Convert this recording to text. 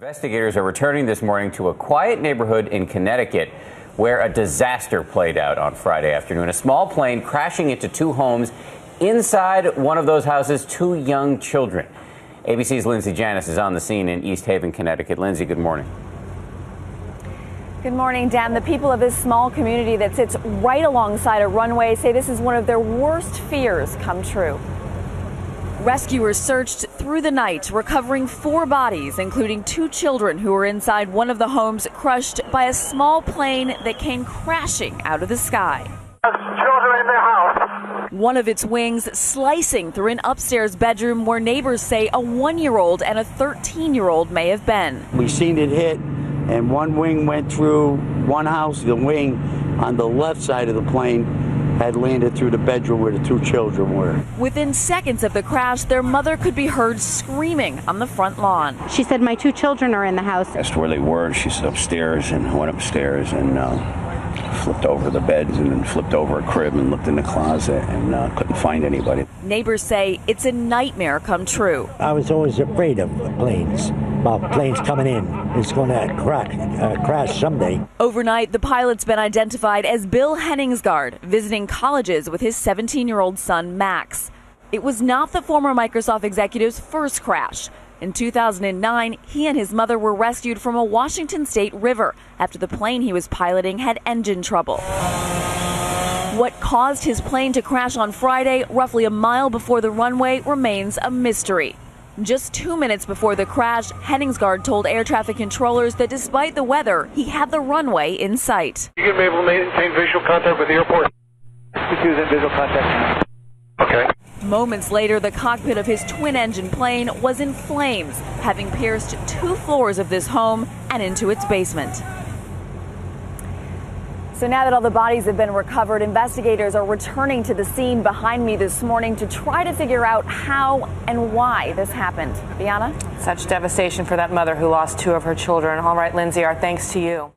Investigators are returning this morning to a quiet neighborhood in Connecticut where a disaster played out on Friday afternoon. A small plane crashing into two homes. Inside one of those houses, two young children. ABC's Lindsay Janis is on the scene in East Haven, Connecticut. Lindsay, good morning. Good morning, Dan. The people of this small community that sits right alongside a runway say this is one of their worst fears come true. Rescuers searched through the night, recovering 4 bodies, including 2 children who were inside one of the homes crushed by a small plane that came crashing out of the sky. Children in the house. One of its wings slicing through an upstairs bedroom where neighbors say a 1-year-old and a 13-year-old may have been. We seen it hit, and one wing went through one house. The wing on the left side of the plane had landed through the bedroom where the 2 children were. Within seconds of the crash, their mother could be heard screaming on the front lawn. She said, "My 2 children are in the house." Asked where they were. She said upstairs, and went upstairs and flipped over the beds and then flipped over a crib and looked in the closet and couldn't find anybody. Neighbors say it's a nightmare come true. I was always afraid of planes, about planes coming in. It's going to crash someday. Overnight, the pilot's been identified as Bill Henningsgaard, visiting colleges with his 17-year-old son, Max. It was not the former Microsoft executive's first crash. In 2009, he and his mother were rescued from a Washington state river after the plane he was piloting had engine trouble. What caused his plane to crash on Friday, roughly a mile before the runway, remains a mystery. Just 2 minutes before the crash, Henningsgaard told air traffic controllers that despite the weather, he had the runway in sight. You can be able to maintain visual contact with the airport. Using visual contact. Okay. Moments later, the cockpit of his twin-engine plane was in flames, having pierced 2 floors of this home and into its basement. So now that all the bodies have been recovered, investigators are returning to the scene behind me this morning to try to figure out how and why this happened. Bianna? Such devastation for that mother who lost 2 of her children. All right, Lindsay, our thanks to you.